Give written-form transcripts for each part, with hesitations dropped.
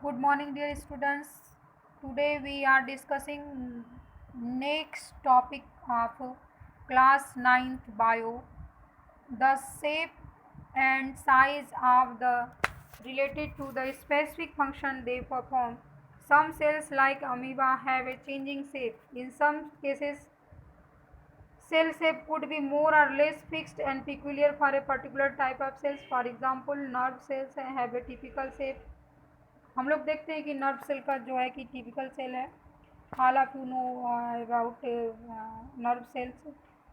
Good morning, dear students. Today we are discussing next topic of class ninth bio, the shape and size of the related to the specific function they perform. Some cells like amoeba have a changing shape. In some cases, cell shape could be more or less fixed and peculiar for a particular type of cells. For example, nerve cells have a typical shape. हम लोग देखते हैं कि nerve cell का जो है कि typical cell है. All of you know about nerve cells.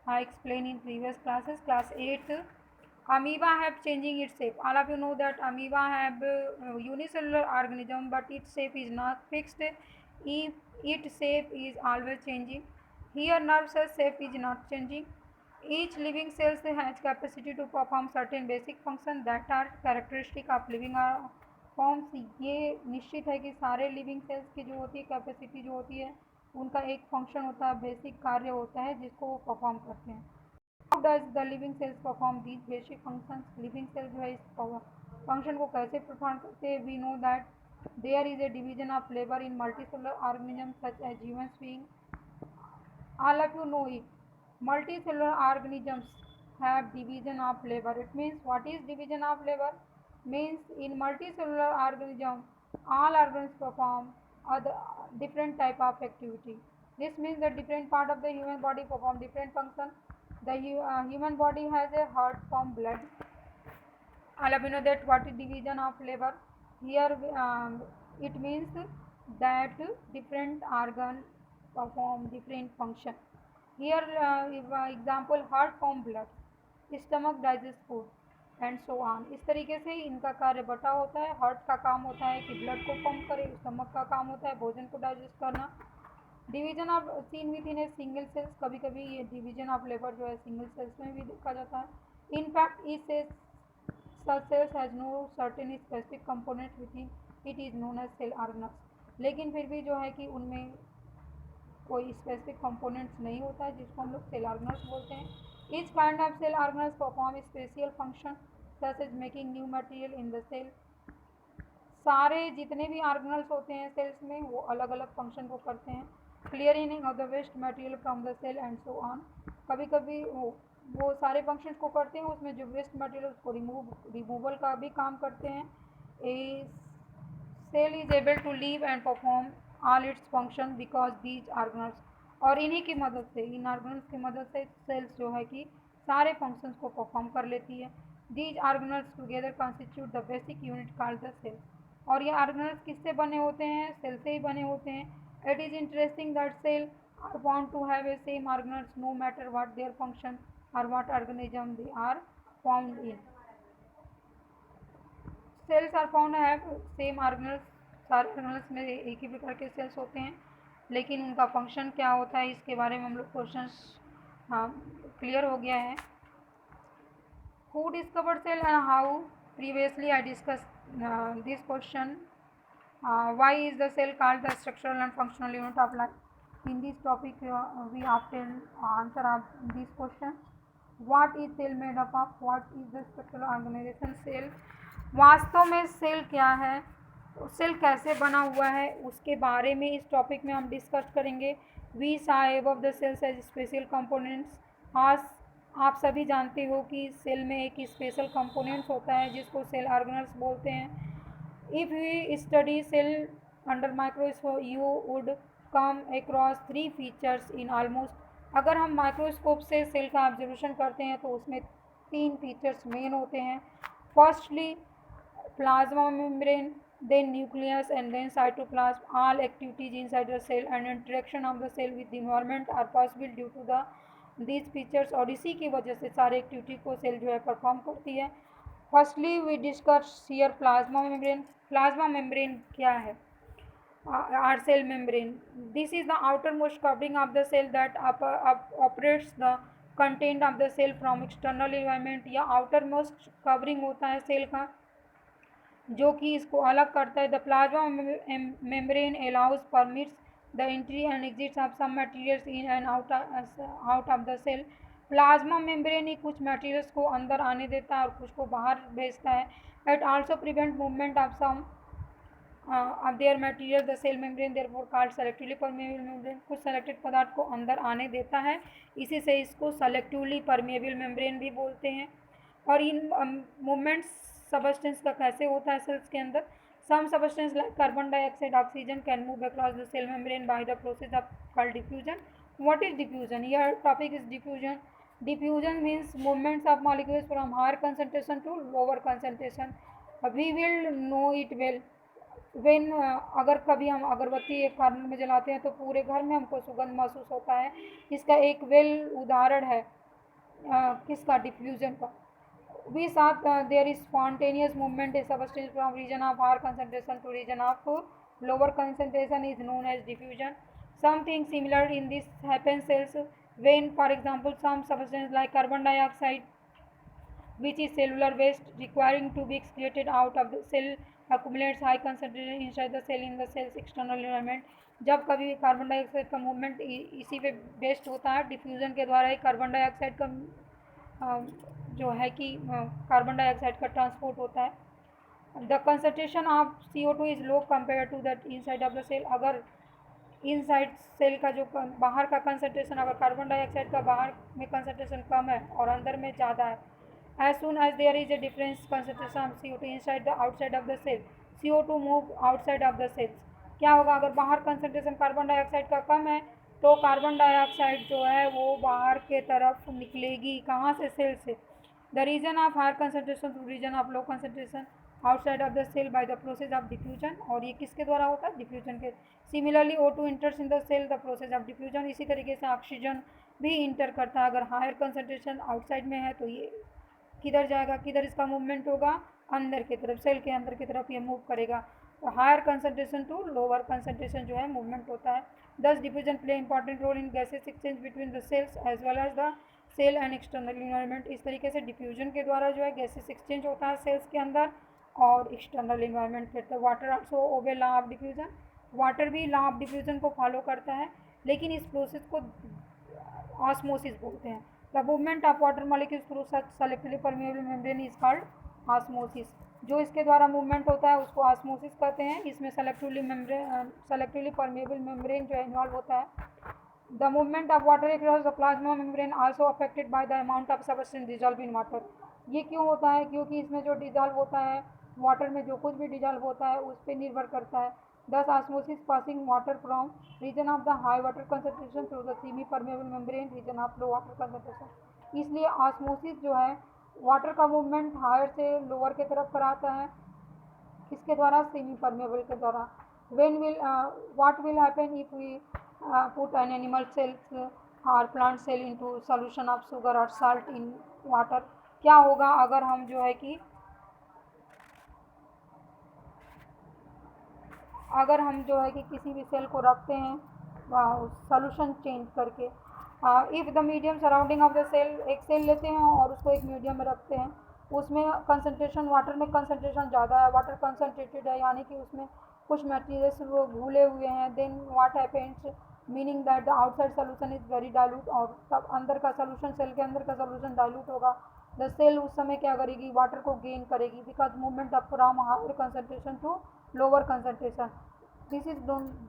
I explain in previous classes. Class 8 amoeba have changing its shape. All of you know that amoeba have unicellular organism, but its shape is not fixed. Its shape is always changing. Here nerve cell shape is not changing. Each living cell has capacity to perform certain basic functions that are characteristic of living forms. ये निश्चित है कि सारे living cells की जो होती है capacity जो होती है उनका एक फंक्शन होता है, बेसिक कार्य होता है जिसको वो परफॉर्म करते हैं. How does the living cells perform these basic functions. Living cells जो है इस फंक्शन को कैसे परफॉर्म करते हैं. We know that there is a division of labour in multicellular organism such as human being. all of you know it. Multicellular organisms have division of labor. It means what is division of labor? Means in multicellular organism, all organs perform other different type of activity. This means that different part of the human body perform different function. The human body has a heart from blood. All of you know that what is division of labor. Here it means that different organ perform different function. Here example heart form blood, stomach digest food and so on. इस तरीके से इनका कार्य बटा होता है. Heart का काम होता है कि ब्लड को पंप करे. स्टमक का काम होता है भोजन को डाइजेस्ट करना. Division of seen within a single cells. कभी कभी ये डिवीजन ऑफ लेबर जो है सिंगल सेल्स में भी देखा जाता है. इनफैक्ट इस such cells has no certain specific components within it is known as cell organelles. लेकिन फिर भी जो है कि उनमें कोई स्पेसिफिक कंपोनेंट्स नहीं होता है जिसको हम लोग सेल ऑर्गेनल्स बोलते हैं. Each kind of cell organelles perform special function such as making new material in the cell. सारे जितने भी ऑर्गेनल्स होते हैं सेल्स में वो अलग अलग फंक्शन को करते हैं. Clearing of the waste material from the cell and so on. कभी कभी वो सारे फंक्शंस को करते हैं. उसमें जो वेस्ट मटेरियल उसको रिमूवल का भी काम करते हैं. A cell is able to live and perform all its function because these organelles. और इन्हीं की मदद से इन ऑर्गेनल्स की मदद से सेल्स जो है कि सारे फंक्शंस को परफॉर्म कर लेती है. These organelles together constitute the basic unit called the cell. और ये ऑर्गेनल्स किससे बने होते हैं. सेल से ही बने होते हैं. It is interesting that cell are bound to have a same organelles no matter what their function or what organism they are found in. Cells are found have same organelles. सारे organelles में एक ही प्रकार के sales होते हैं लेकिन उनका function क्या होता है इसके बारे में हम लोग क्वेश्चन क्लियर हो गया है. Who discovered cell and how. Previously I discuss this question. Why is the cell called the structural and functional unit of life? In this topic, we often answer this question. What is cell made up of? What is the structural organization cell? वास्तव में cell क्या है, cell कैसे बना हुआ है, उसके बारे में इस टॉपिक में हम डिस्कस करेंगे. We saw above the cells as special components. आज आप सभी जानते हो कि सेल में एक स्पेशल कंपोनेंट्स होता है जिसको सेल ऑर्गेनल्स बोलते हैं. If we study cell under microscope, you would come across three features in almost. अगर हम माइक्रोस्कोप से सेल का ऑब्जर्वेशन करते हैं तो उसमें तीन फीचर्स मेन होते हैं. Firstly plasma membrane, then nucleus and then cytoplasm. All activities inside the cell and interaction of the cell with the environment are possible due to the these features. और इसी की वजह से सारे एक्टिविटी को cell जो है परफॉर्म करती है. Firstly we discuss here plasma membrane. Plasma membrane क्या है. Our cell membrane. This is the outermost covering of the cell that operates the content of the cell from external environment. या outermost covering होता है cell का जो कि इसको अलग करता है. The plasma membrane allows permits the entry and exits of some materials in and out of the cell. Plasma membrane ही कुछ मटेरियल्स को अंदर आने देता है और कुछ को बाहर भेजता है. It also prevent movement of some अब there material the cell membrane therefore called selectively permeable membrane, कुछ सेलेक्टेड पदार्थ को अंदर आने देता है, इसी से इसको सेलेक्टिवली परमेबल मेम्ब्रेन भी बोलते हैं। और इन मूवमेंट्स सबस्टेंस का कैसे होता है सेल्स के अंदर? Some substance like carbon dioxide oxygen can move across the cell membrane by the process of called diffusion. What is diffusion? Your topic is diffusion. Diffusion means movements of molecules from higher concentration to lower concentration. We will know it well when अगर कभी हम अगरबत्ती एक corner में जलाते हैं तो पूरे घर में हमको सुगंध महसूस होता है। इसका एक वेल उदाहरण है किसका? डिफ्यूजन का। We saw there is spontaneous movement is substance from region of higher concentration to region of lower concentration is known as diffusion. Something similar in this happens cells when, for example, some substance like carbon dioxide, which is cellular waste requiring to be excreted out of the cell, accumulates high concentration inside the cell in the cell's external environment. जब कभी carbon dioxide का movement इसी पे based होता है, diffusion के द्वारा ही carbon dioxide का जो है कि कार्बन डाइऑक्साइड का ट्रांसपोर्ट होता है। The concentration of CO2 is low compare to that inside of the cell. अगर इनसाइड सेल का जो बाहर का कंसनट्रेशन, अगर कार्बन डाइऑक्साइड का बाहर में कंसनट्रेशन कम है और अंदर में ज़्यादा है, as soon as there is a difference concentration of CO2 inside the outside of the cell, CO2 move outside of the cells। क्या होगा? अगर बाहर कंसनट्रेशन कार्बन डाइऑक्साइड का कम है तो कार्बन डाइऑक्साइड जो है वो बाहर के तरफ निकलेगी। कहाँ से? सेल से। The region of higher concentration to region of low concentration outside of the cell by the process of diffusion. और ये किसके द्वारा होता है? डिफ्यूजन के। Similarly O2 enters in the cell the process of diffusion. इसी तरीके से ऑक्सीजन भी इंटर करता है। अगर हायर कंसनट्रेशन आउटसाइड में है तो ये किधर जाएगा? किधर इसका मूवमेंट होगा? अंदर की तरफ, सेल के अंदर की तरफ ये मूव करेगा। तो higher concentration to lower concentration जो है मूवमेंट होता है। Thus diffusion play important role in gases exchange between the cells as well as the cell and external environment. इस तरीके से डिफ्यूजन के द्वारा जो है गैसेस एक्सचेंज होता है सेल्स के अंदर और एक्सटर्नल इन्वायरमेंट के। तो water also obey law of diffusion. Water भी लॉ ऑफ डिफ्यूजन को फॉलो करता है, लेकिन इस प्रोसेस को ऑस्मोसिस बोलते हैं। The movement of water molecules through such selectively permeable membrane is called osmosis. जो इसके द्वारा मूवमेंट होता है उसको ऑस्मोसिस कहते हैं। इसमें सेलेक्टिवली परमेबल मेम्ब्रेन जो इन्वॉल्व होता है। The movement of water across the plasma membrane also affected by the amount of substance dissolve in water. ये क्यों होता है? क्योंकि इसमें जो डिजॉल्व होता है, वाटर में जो कुछ भी डिजॉल्व होता है उस पर निर्भर करता है। Thus osmosis passing water from region of the high water concentration through the semi permeable membrane region of low water concentration। इसलिए ऑस्मोसिस जो है वाटर का मूवमेंट हायर से लोअर के तरफ कराता है। किसके द्वारा? सेमी परमेबल के द्वारा। What will happen if we put an animal cells or plant cell into solution of sugar or salt in water? क्या होगा अगर हम जो है कि किसी भी सेल को रखते हैं सॉल्यूशन चेंज करके। If the medium surrounding of the cell, एक सेल लेते हैं और उसको एक मीडियम में रखते हैं, उसमें कंसनट्रेशन, वाटर में कंसनट्रेशन ज़्यादा है, वाटर कंसनट्रेटेड है, यानी कि उसमें कुछ मटेरियल्स वो घुले हुए हैं। Then what happens, meaning that the outside solution is very dilute. और तब अंदर का सोल्यूशन, सेल के अंदर का सोल्यूशन डाइल्यूट होगा। द सेल उस समय क्या करेगी? वाटर को गेन करेगी because movement of from higher concentration to lower concentration. This is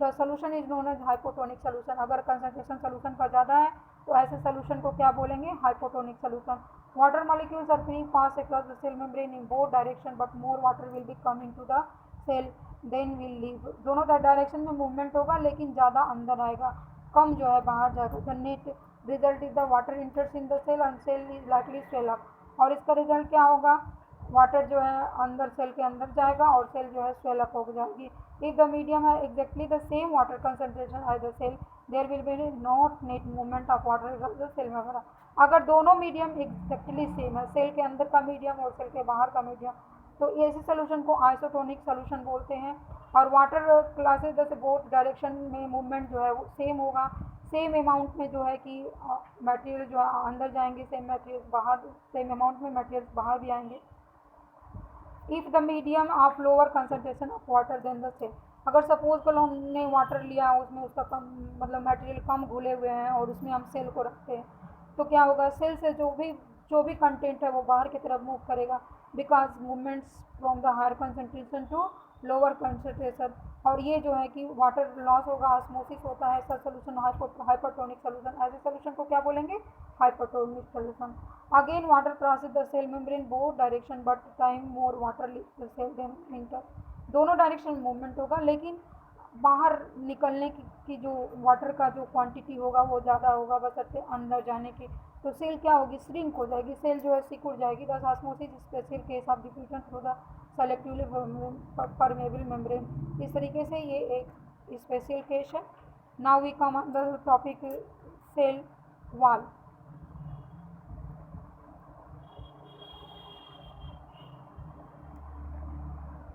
the solution is known as hypotonic solution. अगर कंसनट्रेशन सोल्यूशन का ज़्यादा है तो ऐसे सोल्यूशन को क्या बोलेंगे? Hypotonic solution. Water molecules are free pass across the cell membrane in both direction but more water will be coming to the cell then will leave. दोनों डायरेक्शन में मूवमेंट होगा लेकिन ज़्यादा अंदर आएगा, कम जो है बाहर जाएगा। The net result is the water enters in the cell and cell is likely swell up. और इसका रिजल्ट क्या होगा? वाटर जो है अंदर सेल के अंदर जाएगा और सेल जो है स्वेल अप हो जाएगी। इफ द मीडियम है exactly the same water concentration as the cell there will be not net movement of water in the cell membrane. अगर दोनों मीडियम एग्जैक्टली सेम है, सेल के अंदर का मीडियम और सेल के बाहर का मीडियम, तो ऐसे सोल्यूशन को आइसोटोनिक सोल्यूशन बोलते हैं। और वाटर क्लासेस जैसे बोथ डायरेक्शन में मूवमेंट जो है वो सेम होगा, सेम अमाउंट में जो है कि मटेरियल जो है अंदर जाएंगे, सेम मटेरियल बाहर, सेम अमाउंट में मटेरियल बाहर भी आएंगे। If the medium of lower concentration of water then the cell. अगर सपोज कल हमने वाटर लिया, उसमें उसका कम मतलब मटेरियल कम घुले हुए हैं और उसमें हम सेल को रखते हैं, तो क्या होगा? सेल से जो भी कंटेंट है वो बाहर की तरफ मूव करेगा। Because movements from the higher concentration to lower concentration. और ये जो है कि वाटर लॉस होगा, ऑस्मोसिस होता है, सच सोल्यूशन हाइपरटोनिक सोल्यूशन। ऐसे सोल्यूशन को क्या बोलेंगे? Hypertonic solution. Again water crosses the cell membrane both direction but time more water cell then enter. दोनों डायरेक्शन मूवमेंट होगा, लेकिन बाहर निकलने की जो वाटर का जो क्वांटिटी होगा वो ज़्यादा होगा बशर्ते अंदर जाने की। तो सेल क्या होगी? श्रिंक हो जाएगी, सेल जो है सिकुड़ जाएगी। Thus osmosis special case of diffusion through the selectively permeable membrane. इस तरीके से ये एक स्पेशल केस है। Now we come on the topic cell wall.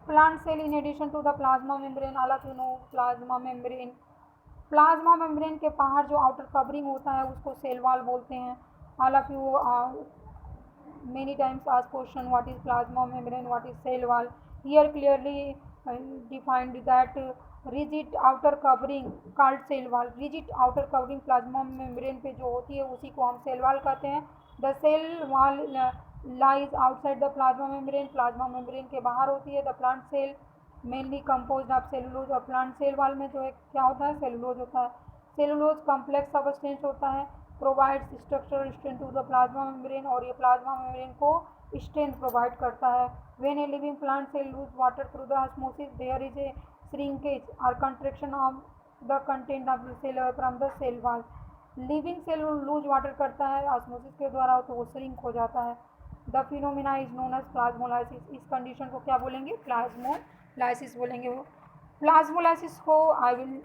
Plant cell in addition to the plasma membrane, all of you know plasma membrane. Plasma membrane के बाहर जो outer covering होता है उसको सेल वॉल बोलते हैं। All of you many times asked question, what is plasma membrane, what is cell wall? Here clearly defined that rigid outer covering called cell wall। rigid outer covering plasma membrane पे जो होती है उसी को हम cell wall कहते हैं। the cell wall lies outside the plasma membrane, plasma membrane के बाहर होती है। the plant cell mainly composed of cellulose। और plant cell wall में जो है क्या होता है? cellulose होता है। सेलुलोज कॉम्प्लेक्स सब्सटेंस होता है, provides structural strength to the plasma membrane. और ये प्लाज्मा मेम्ब्रेन को स्ट्रेंथ प्रोवाइड करता है। When a living plant cell lose water through the osmosis there is a shrinkage or contraction of the content of the cell from the cell wall. Living cell lose water करता है osmosis के द्वारा तो वो shrink हो जाता है। The phenomena is known as plasmolysis. इस कंडीशन को क्या बोलेंगे? प्लाज्मोलाइसिस बोलेंगे। वो प्लाज्मोलाइसिस को I will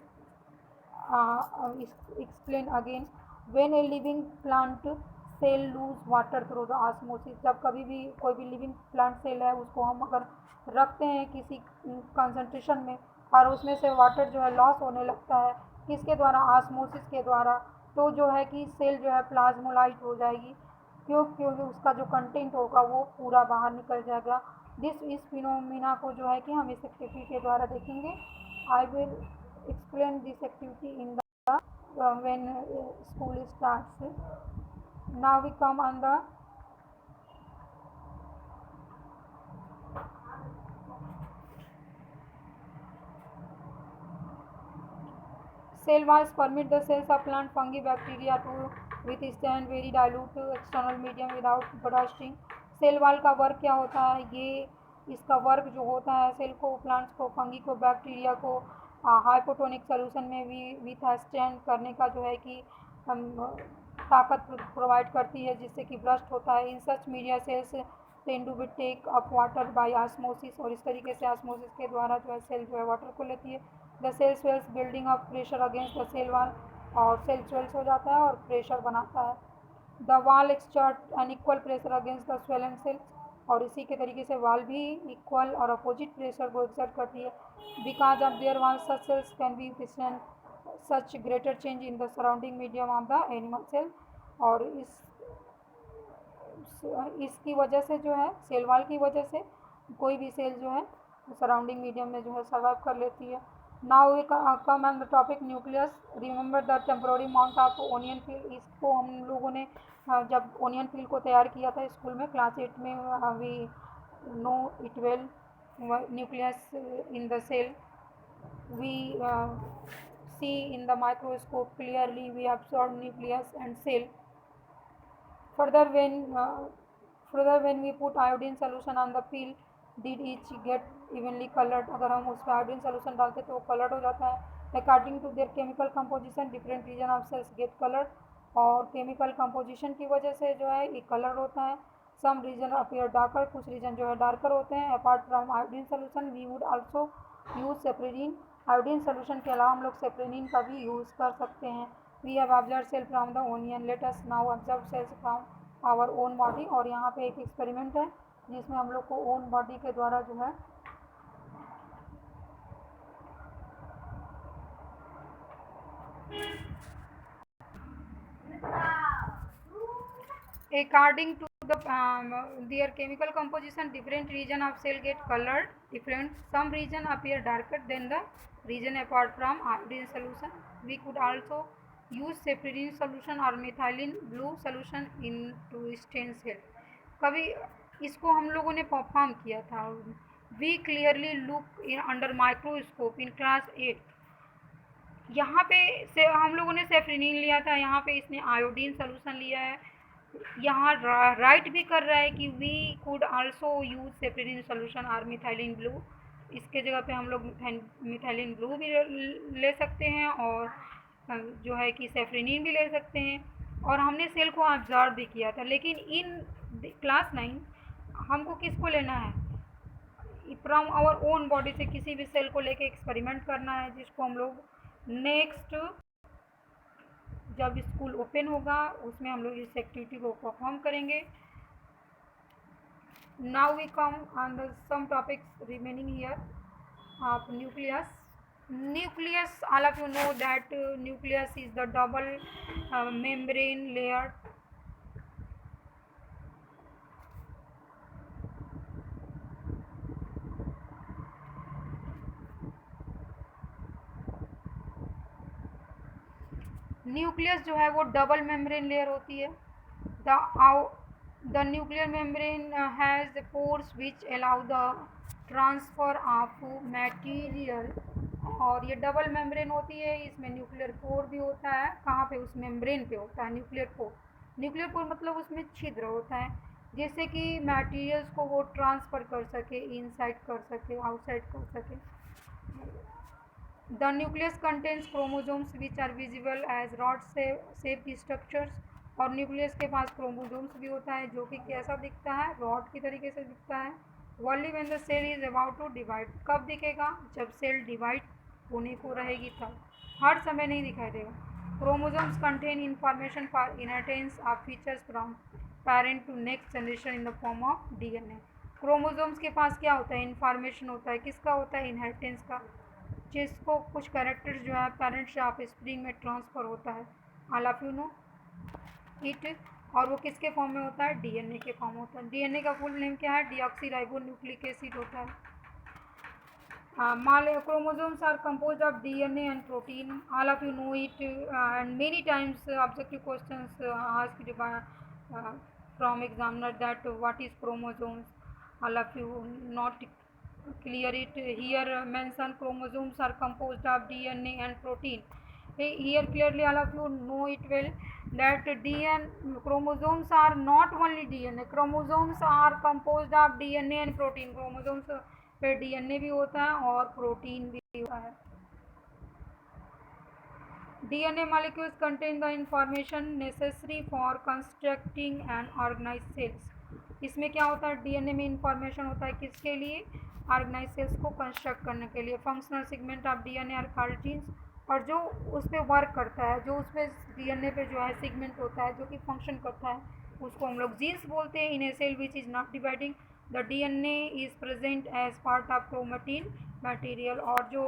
explain again। when a living plant cell lose water through the osmosis, जब कभी भी कोई भी लिविंग प्लांट सेल है उसको हम अगर रखते हैं किसी कंसंट्रेशन में और उसमें से वाटर जो है लॉस होने लगता है, किसके द्वारा? ऑस्मोसिस के द्वारा। तो जो है कि सेल जो है प्लाज्मोलाइट हो जाएगी। क्योंकि उसका जो कंटेंट होगा वो पूरा बाहर निकल जाएगा। इस फिनोमिना को जो है कि हम इस एक्टिविटी के द्वारा देखेंगे। आई will explain this activity in the when school starts। now we come on the cell walls permit the cells of plant fungi bacteria to withstand very dilute external medium without bursting। Cell wall का work क्या होता है? ये इसका work जो होता है cell को, प्लांट्स को, फंगी को, बैक्टीरिया को हाइपोटोनिक सोल्यूशन में भी विथस्टैंड करने का जो है कि ताकत प्रोवाइड करती है, जिससे कि ब्रस्ट होता है। In such media cells tend to be take up water by osmosis. और इस तरीके से ऑस्मोसिस के द्वारा जो है सेल जो है वाटर को लेती है। The cell swells building up pressure against the cell wall. और सेल स्वेल्स हो जाता है और प्रेशर बनाता है। The wall exert an equal pressure against the swelling cells. और इसी के तरीके से वॉल भी इक्वल और अपोजिट प्रेशर को एक्सर्ट करती है। Because of their wall such cells can be withstand such greater change in the surrounding medium of the animal cell. और इसकी वजह से जो है सेल वॉल की वजह से कोई भी सेल जो है सराउंडिंग मीडियम में जो है सर्वाइव कर लेती है। Now we come on the topic nucleus. Remember the temporary mount of onion peel. इसको हम लोगों ने जब ओनियन पील को तैयार किया था स्कूल में क्लास 8 में, we know it well. Nucleus in the cell we see in the microscope clearly, we observe nucleus and cell। Further, when we put iodine solution on the peel, did each get evenly colored? अगर हम उसमें iodine solution डालते तो वो colored हो जाता है। According to their chemical composition, different region of cells get colored। और chemical composition की वजह से जो है ये colored होता है। Some region appear darker, कुछ region जो है darker होते हैं। Apart from iodine solution, we would also use saprolene। Iodine solution के अलावा हम लोग सेप्रेनिन का भी यूज़ कर सकते हैं। We have observe cell from the onion, let us now observe cells from our own body. और यहाँ पे एक एक्सपेरिमेंट है जिसमें हम लोग को ओन बॉडी के द्वारा जो है according to the their chemical composition, different region of cell get colored different. Some region appear darker than the region apart from iodine solution। We could also use saprolene solution or methylene blue solution in to stain cell। कभी इसको हम लोगों ने perform किया था। We clearly look in under microscope in class 8। यहाँ पे से हम लोगों ने सेफ्रिनिन लिया था, यहाँ पे इसने आयोडीन सोल्यूशन लिया है। यहाँ राइट भी कर रहा है कि we could also use safranin solution or methylene blue. इसके जगह पे हम लोग मिथाइलिन ब्लू भी ले सकते हैं और जो है कि सेफ्रिनिन भी ले सकते हैं। और हमने सेल को ऑब्जर्व भी किया था। लेकिन इन क्लास 9 हमको किसको लेना है, फ्रॉम आवर ओन बॉडी से किसी भी सेल को लेके एक्सपेरिमेंट करना है, जिसको हम लोग नेक्स्ट जब स्कूल ओपन होगा उसमें हम लोग इस एक्टिविटी को परफॉर्म करेंगे। Now we come on the some topics remaining here of nucleus. Nucleus, all of you know that nucleus is the double membrane layer. Nucleus जो है वो डबल मेम्ब्रेन लेयर होती है। The nuclear membrane has pores which allow the transfer of material. और ये double membrane होती है, इसमें न्यूक्लियर पोर भी होता है। कहाँ पे, उस मेम्ब्रेन पे होता है न्यूक्लियर पोर। न्यूक्लियर पोर मतलब उसमें छिद्र होता है, जिससे कि मटेरियल्स को वो ट्रांसफ़र कर सके, इनसाइड कर सके, आउटसाइड कर सके। The nucleus contains chromosomes which are visible as rod shaped structures। और न्यूक्लियस के पास क्रोमोसोम्स भी होता है जो कि कैसा दिखता है, रॉड की तरीके से दिखता है। Only when the cell is about to divide. कब दिखेगा, जब सेल डिवाइड होने को रहेगी तब, हर समय नहीं दिखाई देगा। Chromosomes contain information for inheritance of features from parent to next generation in the form of DNA. Chromosomes के पास क्या होता है, इंफॉर्मेशन होता है। किसका होता है, इनहेरिटेंस का, जिसको कुछ कैरेक्टर्स जो है पेरेंट से आप स्प्रिंग में ट्रांसफ़र होता है। All of you know it. और वो किसके फॉर्म में होता है, डीएनए के फॉर्म होता है। डीएनए का फुल नेम क्या है, डीऑक्सीराइबोन्यूक्लिक एसिड होता है। Chromosomes are composed of DNA and protein. All of you know it, and many times objective questions asked by, uh, from examiner that what is chromosomes. All of you not clear it. Here mention chromosomes are composed of DNA and protein. Here clearly all of you know it well that DNA chromosomes are not only DNA. Chromosomes are composed of DNA and protein. Chromosomes पे DNA भी होता है और protein भी होता है। DNA molecules contain the information necessary for constructing and organise cells. इसमें क्या होता है, डीएनए में इंफॉर्मेशन होता है किसके लिए, ऑर्गेनाइज सेल्स को कंस्ट्रक्ट करने के लिए। Functional segment of DNA are called genes. और जो उस पर वर्क करता है, जो उस पर डीएनए पे जो है सेगमेंट होता है जो कि फंक्शन करता है, उसको हम लोग जीन्स बोलते हैं। In a cell which is not dividing the DNA is present as part of chromatin material. और जो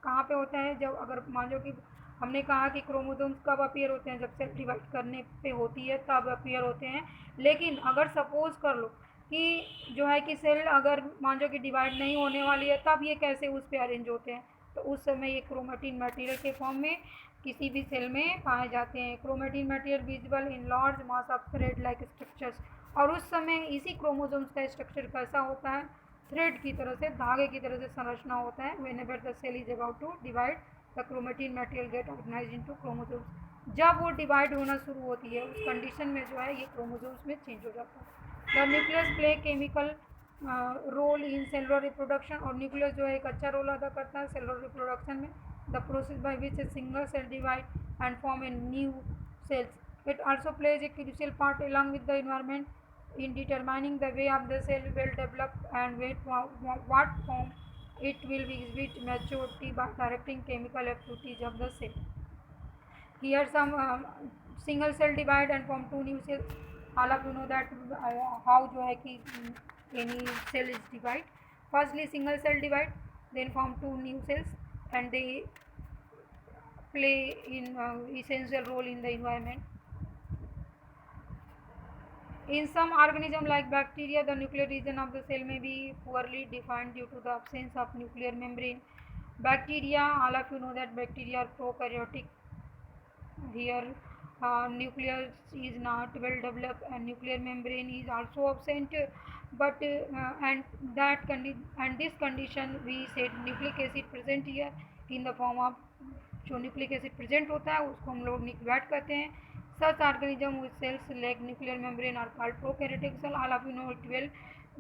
कहाँ पे होता है, जब अगर मान लो कि हमने कहा कि क्रोमोसोम्स कब अपीयर होते हैं, जब सेल डिवाइड करने पे होती है तब अपीयर होते हैं। लेकिन अगर सपोज कर लो कि जो है कि सेल अगर मान लो कि डिवाइड नहीं होने वाली है, तब ये कैसे उस पर अरेंज होते हैं, तो उस समय ये क्रोमेटिन मटेरियल के फॉर्म में किसी भी सेल में पाए जाते हैं। Chromatin material visible in large mass of thread like structures. और उस समय इसी क्रोमोसोम्स का स्ट्रक्चर कैसा होता है, थ्रेड की तरह से, धागे की तरह से संरचना होता है। Whenever the cell is about to divide the chromatin material get organised into chromosomes. जब वो डिवाइड होना शुरू होती है उस कंडीशन में जो है ये क्रोमोसोम्स में चेंज हो जाता है। The nucleus play chemical role in cellular reproduction. और न्यूक्लियस जो है एक अच्छा रोल अदा करता है सेलुलर रिप्रोडक्शन में। The process by which a single cell divide and form a new cells. It also plays a crucial part along with the environment in determining the way of the cell will develop and what form it will exhibit maturity by directing chemical activities of the cell. Here some single cell divide and form two new cells. All of you know that how जो है कि any cell is divide. Firstly single cell divide, then form two new cells and they play in essential role in the environment. In some organisms like bacteria, the nuclear region of the cell may be poorly defined due to the absence of nuclear membrane. Bacteria, all of you know that bacteria are prokaryotic. Here nucleus is not well developed and nuclear membrane is also absent, but and this condition we said nucleic acid present here in the form of, जो nucleic acid present होता है उसको हम लोग nucleotide कहते हैं. Such organism which cells lack nuclear membrane are called prokaryotic cell. All of you know it well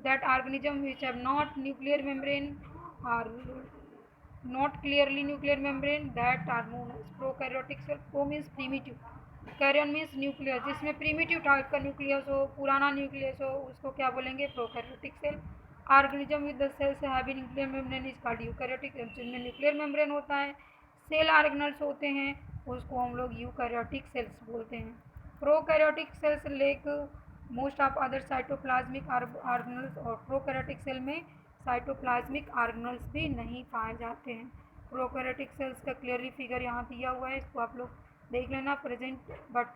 that organism which have not nuclear membrane or not clearly nuclear membrane that are known as prokaryotic cell. Pro means primitive, karyon means nucleus, जिसमें primitive type का nucleus हो, पुराना nucleus हो, उसको क्या बोलेंगे? Prokaryotic cell. Organism with the cells having nuclear membrane is called eukaryotic, जिनमें nuclear membrane होता है, सेल ऑर्गेनल्स होते हैं, उसको हम लोग यूकैरियोटिक सेल्स बोलते हैं. Prokaryotic cells lack most of other cytoplasmic organelles, और प्रोकैरियोटिक सेल में साइटोप्लाज्मिक ऑर्गेनल्स भी नहीं पाए जाते हैं. प्रोकैरियोटिक सेल्स का क्लियरली फिगर यहाँ दिया हुआ है, इसको आप लोग देख लेना. Present but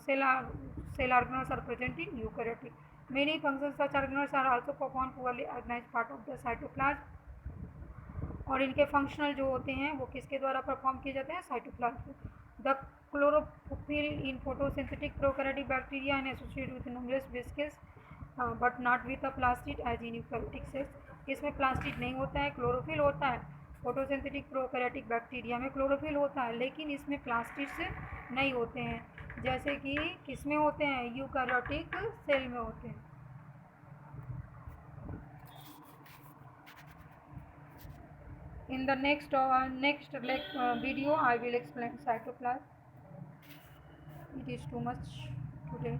cell organelles are present in eukaryotic. Many functions such organelles are also perform poorly organise part of the cytoplasm, और इनके फंक्शनल जो होते हैं वो किसके द्वारा परफॉर्म किए जाते हैं? Cytoplasm. The chlorophyll in photosynthetic prokaryotic bacteria and associated with numbers vesicles but not with a plastid as in eukaryotic cells. इसमें प्लास्टिड नहीं होता है, क्लोरोफिल होता है. फोटोसिंथेटिक प्रोकैरियोटिक बैक्टीरिया में क्लोरोफिल होता है, लेकिन इसमें प्लास्टिड्स नहीं होते हैं, जैसे कि किसमें होते हैं? यूकैरियोटिक सेल में होते हैं. In the next video I will explain cytoplasm. It is too much today.